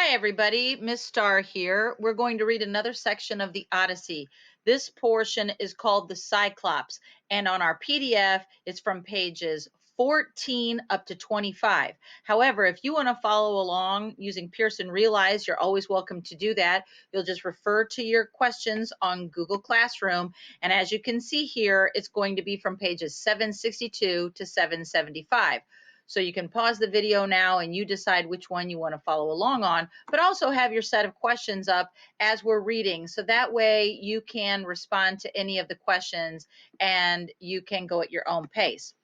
Hi, everybody. Miss Star here. We're going to read another section of the Odyssey. This portion is called the Cyclops, and on our PDF, it's from pages 14 up to 25. However, if you want to follow along using Pearson Realize, you're always welcome to do that. You'll just refer to your questions on Google Classroom, and as you can see here, it's going to be from pages 762 to 775. So you can pause the video now and you decide which one you want to follow along on, but also have your set of questions up as we're reading. So that way you can respond to any of the questions and you can go at your own pace.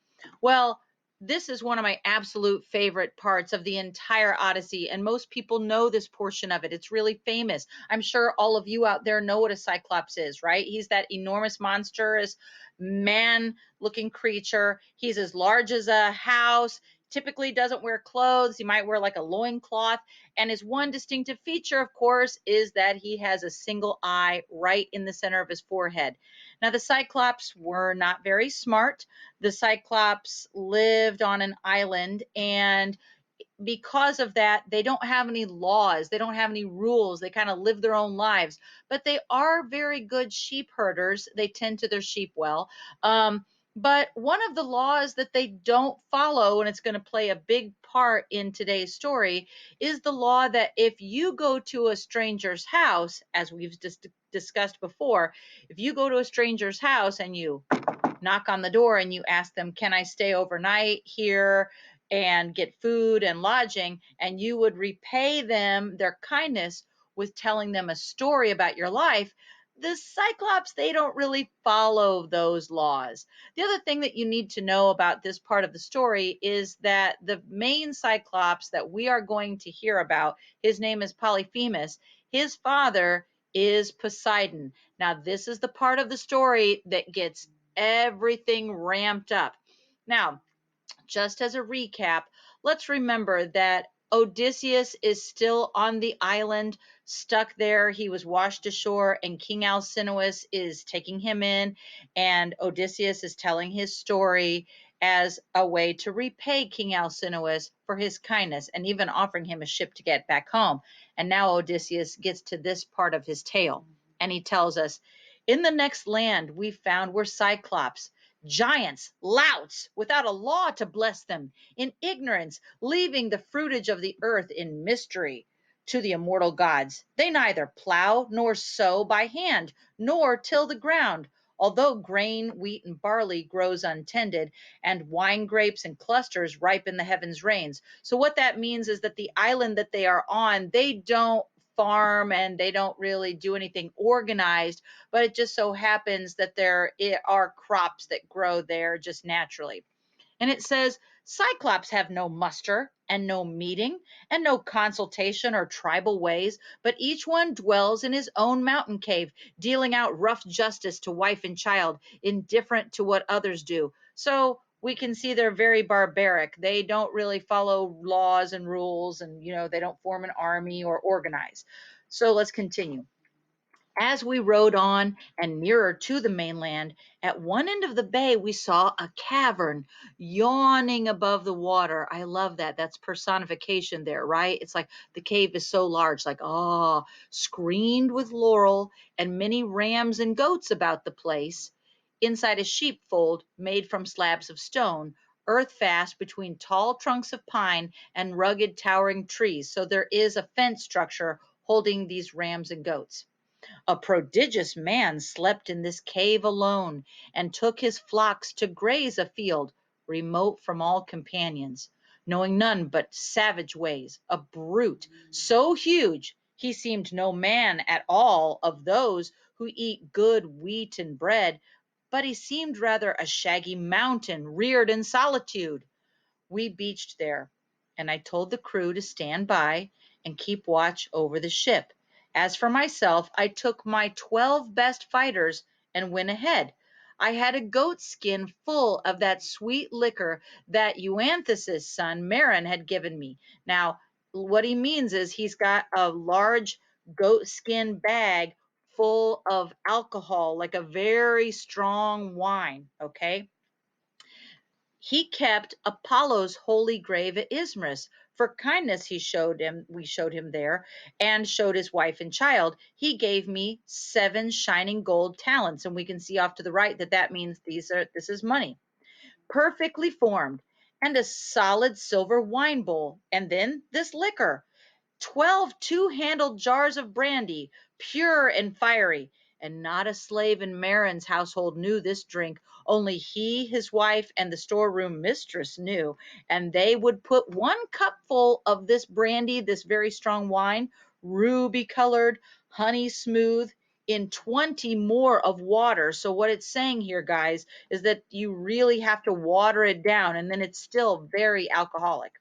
Well, this is one of my absolute favorite parts of the entire Odyssey, and most people know this portion of it. It's really famous. I'm sure all of you out there know what a Cyclops is, right? He's that enormous monstrous man-looking creature. He's as large as a house. Typically doesn't wear clothes. He might wear like a loincloth. And his one distinctive feature, of course, is that he has a single eye right in the center of his forehead. Now, the Cyclops were not very smart. The Cyclops lived on an island, and because of that, they don't have any laws, they don't have any rules, they kind of live their own lives, but they are very good sheep herders. They tend to their sheep well. But one of the laws that they don't follow, and it's going to play a big part in today's story, is the law that if you go to a stranger's house, as we've just discussed before, if you go to a stranger's house and you knock on the door and you ask them, can I stay overnight here and get food and lodging? And you would repay them their kindness with telling them a story about your life. The Cyclops, they don't really follow those laws. The other thing that you need to know about this part of the story is that the main Cyclops that we are going to hear about, his name is Polyphemus. His father is Poseidon. Now, this is the part of the story that gets everything ramped up. Now, just as a recap, let's remember that Odysseus is still on the island, stuck there. He was washed ashore, and King Alcinous is taking him in, and Odysseus is telling his story as a way to repay King Alcinous for his kindness and even offering him a ship to get back home. And now Odysseus gets to this part of his tale, and he tells us, in the next land we found were Cyclops, giants, louts, without a law to bless them, in ignorance, leaving the fruitage of the earth in mystery to the immortal gods. They neither plow nor sow by hand, nor till the ground, although grain, wheat, and barley grows untended, and wine grapes and clusters ripen the heavens' rains. So what that means is that the island that they are on, they don't farm and they don't really do anything organized, but it just so happens that there are crops that grow there just naturally. And it says, Cyclops have no muster and no meeting and no consultation or tribal ways, but each one dwells in his own mountain cave, dealing out rough justice to wife and child, indifferent to what others do. So we can see they're very barbaric. They don't really follow laws and rules, and they don't form an army or organize. So let's continue. As we rode on and nearer to the mainland, at one end of the bay we saw a cavern yawning above the water. I love that. That's personification there, right? It's like the cave is so large, like, oh, screened with laurel and many rams and goats about the place. Inside a sheepfold made from slabs of stone, earth fast between tall trunks of pine and rugged towering trees. So there is a fence structure holding these rams and goats. A prodigious man slept in this cave alone, and took his flocks to graze afield, remote from all companions, knowing none but savage ways, a brute, so huge he seemed no man at all of those who eat good wheat and bread, but he seemed rather a shaggy mountain reared in solitude. We beached there, and I told the crew to stand by and keep watch over the ship. As for myself, I took my 12 best fighters and went ahead. I had a goat skin full of that sweet liquor that Euanthus's son Marin had given me. Now, what he means is he's got a large goat skin bag full of alcohol, like a very strong wine, okay? He kept Apollo's holy grave at Ismarus. For kindness we showed him there, and showed his wife and child. He gave me 7 shining gold talents, and we can see off to the right that that means this is money, perfectly formed, and a solid silver wine bowl, and then this liquor, 12 two-handled jars of brandy, pure and fiery. And not a slave in Marin's household knew this drink. Only he, his wife, and the storeroom mistress knew. And they would put 1 cupful of this brandy, this very strong wine, ruby colored, honey smooth, in 20 more of water. So what it's saying here, guys, is that you really have to water it down, and then it's still very alcoholic.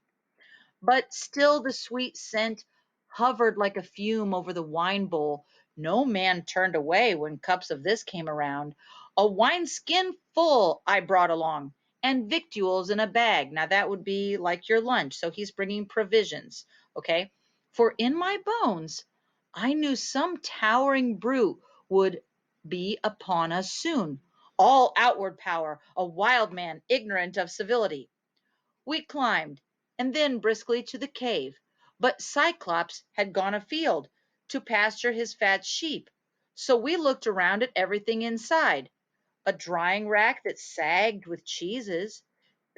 But still the sweet scent hovered like a fume over the wine bowl. No man turned away when cups of this came around. A wineskin full I brought along, and victuals in a bag. Now that would be like your lunch. So he's bringing provisions. Okay. For in my bones, I knew some towering brute would be upon us soon. All outward power, a wild man, ignorant of civility. We climbed, and then briskly to the cave. But Cyclops had gone afield to pasture his fat sheep. So we looked around at everything inside. A drying rack that sagged with cheeses,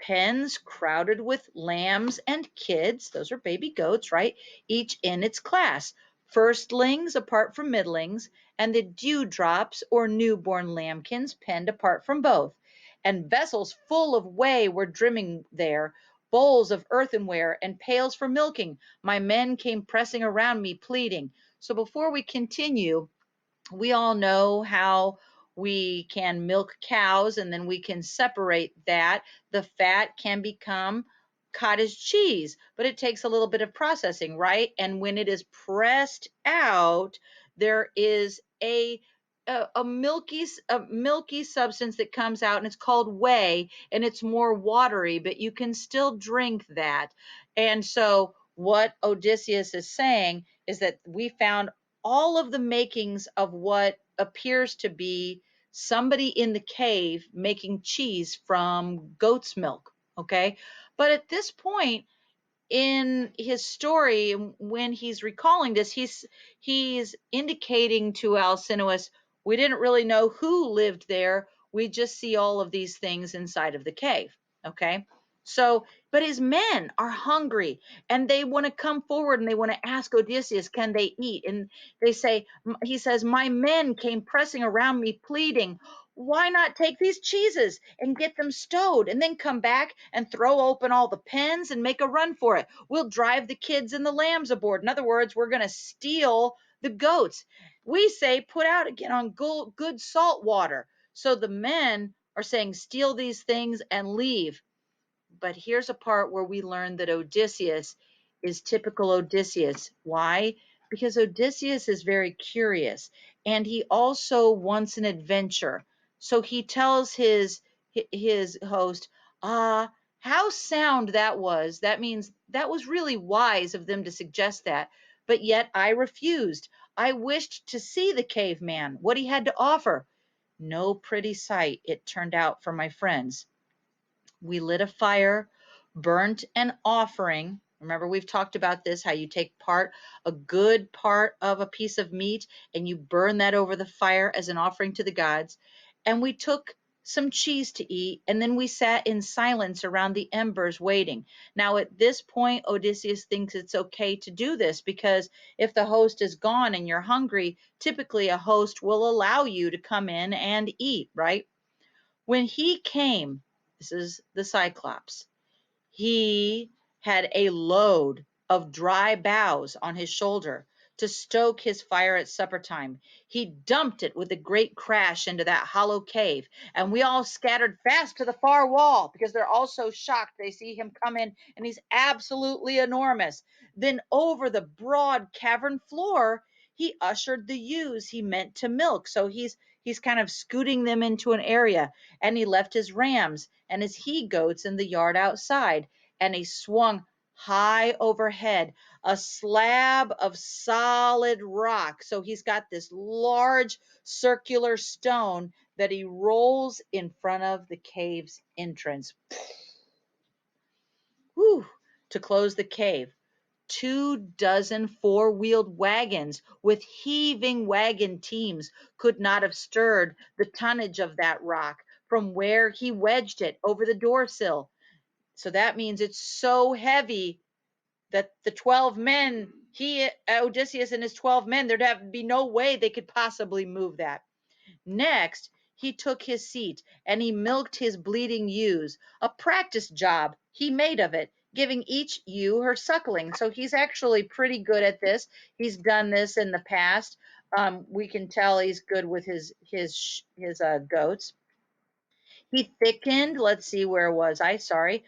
pens crowded with lambs and kids, those are baby goats, right? Each in its class. Firstlings apart from middlings, and the dewdrops or newborn lambkins penned apart from both. And vessels full of whey were brimming there, bowls of earthenware and pails for milking. My men came pressing around me, pleading. So before we continue, we all know how we can milk cows and then we can separate that. The fat can become cottage cheese, but it takes a little bit of processing, right? And when it is pressed out, there is a milky substance that comes out, and it's called whey, and it's more watery, but you can still drink that. And so what Odysseus is saying is that we found all of the makings of what appears to be somebody in the cave making cheese from goat's milk. Okay. But at this point in his story, when he's recalling this, he's indicating to Alcinous, we didn't really know who lived there. We just see all of these things inside of the cave. Okay. So, but his men are hungry and they want to come forward and they want to ask Odysseus, can they eat? And they say, he says, my men came pressing around me, pleading, why not take these cheeses and get them stowed and then come back and throw open all the pens and make a run for it? We'll drive the kids and the lambs aboard. In other words, we're going to steal the goats. We say put out again on good salt water. So the men are saying steal these things and leave. But here's a part where we learn that Odysseus is typical Odysseus. Why? Because Odysseus is very curious and he also wants an adventure. So he tells his host, how sound that was. That means that was really wise of them to suggest that. But yet I refused. I wished to see the caveman, what he had to offer. No pretty sight it turned out for my friends. We lit a fire, burnt an offering. Remember, we've talked about this, how you take a good part of a piece of meat, and you burn that over the fire as an offering to the gods. And we took some cheese to eat, and then we sat in silence around the embers waiting. Now, at this point, Odysseus thinks it's okay to do this because if the host is gone and you're hungry, typically a host will allow you to come in and eat, right? When he came, this is the Cyclops, he had a load of dry boughs on his shoulder to stoke his fire at supper time. He dumped it with a great crash into that hollow cave, and we all scattered fast to the far wall because they're all so shocked. They see him come in, and he's absolutely enormous. Then over the broad cavern floor, he ushered the ewes he meant to milk. So he's kind of scooting them into an area, and he left his rams and his he goats in the yard outside, and he swung high overhead a slab of solid rock. So he's got this large circular stone that he rolls in front of the cave's entrance. to close the cave. 24 four-wheeled wagons with heaving wagon teams could not have stirred the tonnage of that rock from where he wedged it over the door sill. So that means it's so heavy that the 12 men, Odysseus and his 12 men, there'd have be no way they could possibly move that. Next, he took his seat and he milked his bleeding ewes, a practice job he made of it, giving each ewe her suckling. So he's actually pretty good at this. He's done this in the past. We can tell he's good with his goats. He thickened, let's see, where was I? Sorry.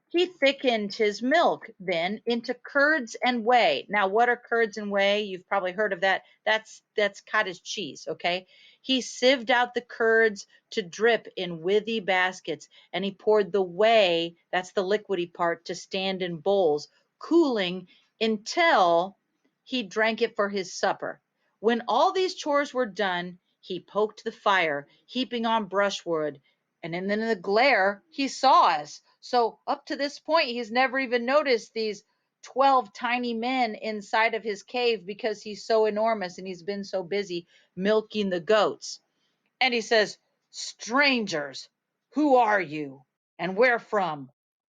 He thickened his milk then into curds and whey. Now, what are curds and whey? You've probably heard of that. That's cottage cheese, okay? He sieved out the curds to drip in withy baskets, and he poured the whey, that's the liquidy part, to stand in bowls, cooling until he drank it for his supper. When all these chores were done, he poked the fire, heaping on brushwood, and then in the glare, he saw us. So up to this point, he's never even noticed these 12 tiny men inside of his cave because he's so enormous and he's been so busy milking the goats. And he says, "Strangers, who are you? And where from?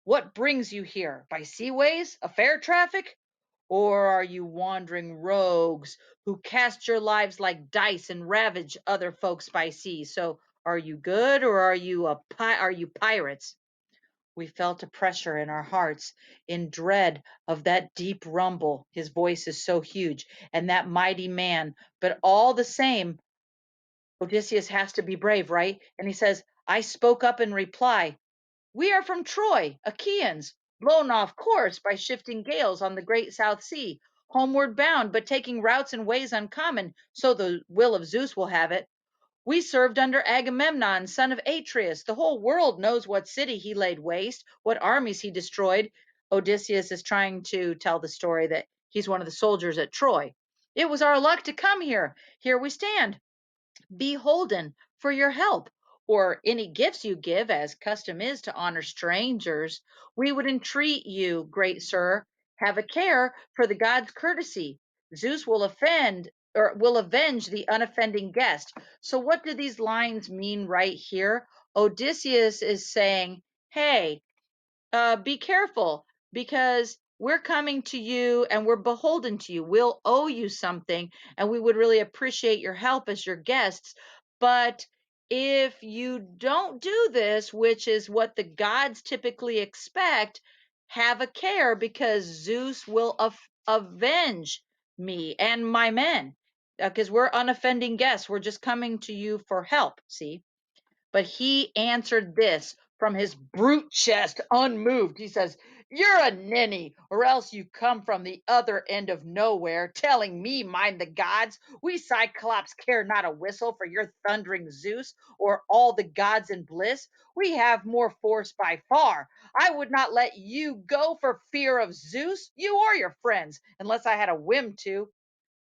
What brings you here? By seaways? A fair traffic? Or are you wandering rogues who cast your lives like dice and ravage other folks by sea? So are you good or are you pirates?" We felt a pressure in our hearts in dread of that deep rumble. His voice is so huge, and that mighty man. But all the same, Odysseus has to be brave, right? And he says, I spoke up in reply. We are from Troy, Achaeans, blown off course by shifting gales on the great South Sea, homeward bound, but taking routes and ways uncommon, so the will of Zeus will have it. We served under Agamemnon, son of Atreus. The whole world knows what city he laid waste, what armies he destroyed. Odysseus is trying to tell the story that he's one of the soldiers at Troy. It was our luck to come here. Here we stand, beholden for your help, or any gifts you give, as custom is to honor strangers. We would entreat you, great sir, have a care for the god's courtesy. Zeus will offend or will avenge the unoffending guest. So, what do these lines mean right here? Odysseus is saying, hey, be careful because we're coming to you and we're beholden to you. We'll owe you something and we would really appreciate your help as your guests. But if you don't do this, which is what the gods typically expect, have a care because Zeus will avenge me and my men because we're unoffending guests. We're just coming to you for help. See? But he answered this from his brute chest, unmoved. He says, You're a ninny, or else you come from the other end of nowhere, telling me mind the gods. We Cyclops care not a whistle for your thundering Zeus, or all the gods in bliss. We have more force by far. I would not let you go for fear of Zeus, you or your friends, unless I had a whim to.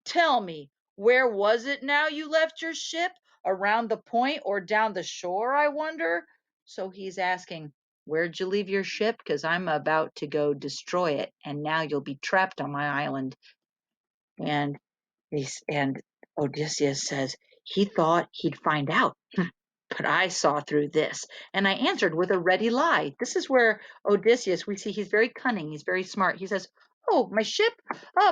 Tell me, where was it now you left your ship? Around the point or down the shore, I wonder? So he's asking, Where'd you leave your ship? Because I'm about to go destroy it, and now you'll be trapped on my island. And and Odysseus says he thought he'd find out. But I saw through this, and I answered with a ready lie. This is where Odysseus, we see he's very cunning, he's very smart. He says, Oh, my ship,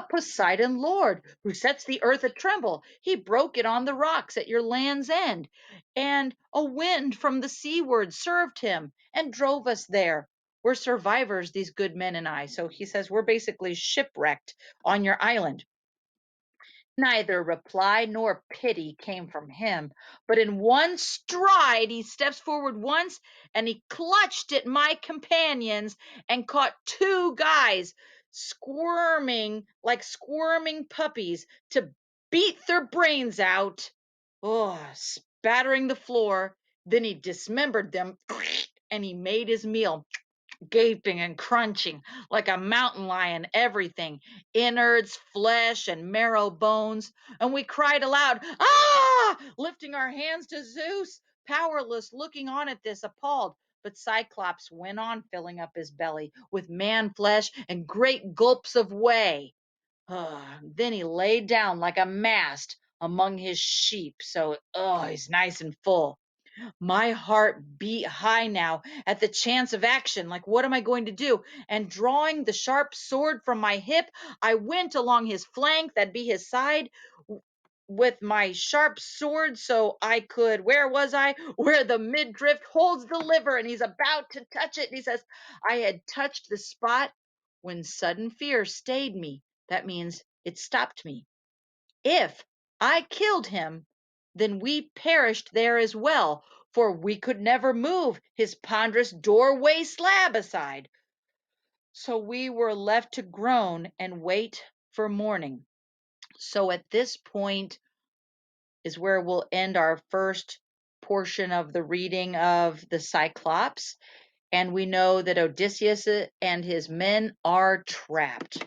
Poseidon Lord, who sets the earth a tremble. He broke it on the rocks at your land's end, and a wind from the seaward served him and drove us there. We're survivors, these good men and I. So he says, We're basically shipwrecked on your island. Neither reply nor pity came from him, but in one stride he steps forward once and he clutched at my companions and caught two guys squirming like squirming puppies to beat their brains out, spattering the floor. Then he dismembered them and he made his meal, gaping and crunching like a mountain lion, everything, innards, flesh, and marrow bones. And we cried aloud, Ah! Lifting our hands to Zeus, powerless, looking on at this, appalled. But Cyclops went on filling up his belly with man flesh and great gulps of whey. Then he laid down like a mast among his sheep, so he's nice and full. My heart beat high now at the chance of action. Like, what am I going to do? And drawing the sharp sword from my hip, I went along his flank, that'd be his side, with my sharp sword so I could, where was I? Where the midriff holds the liver, and he's about to touch it. And he says, I had touched the spot when sudden fear stayed me. That means it stopped me. If I killed him, then we perished there as well, for we could never move his ponderous doorway slab aside. So we were left to groan and wait for morning. So at this point is where we'll end our first portion of the reading of the Cyclops. And we know that Odysseus and his men are trapped.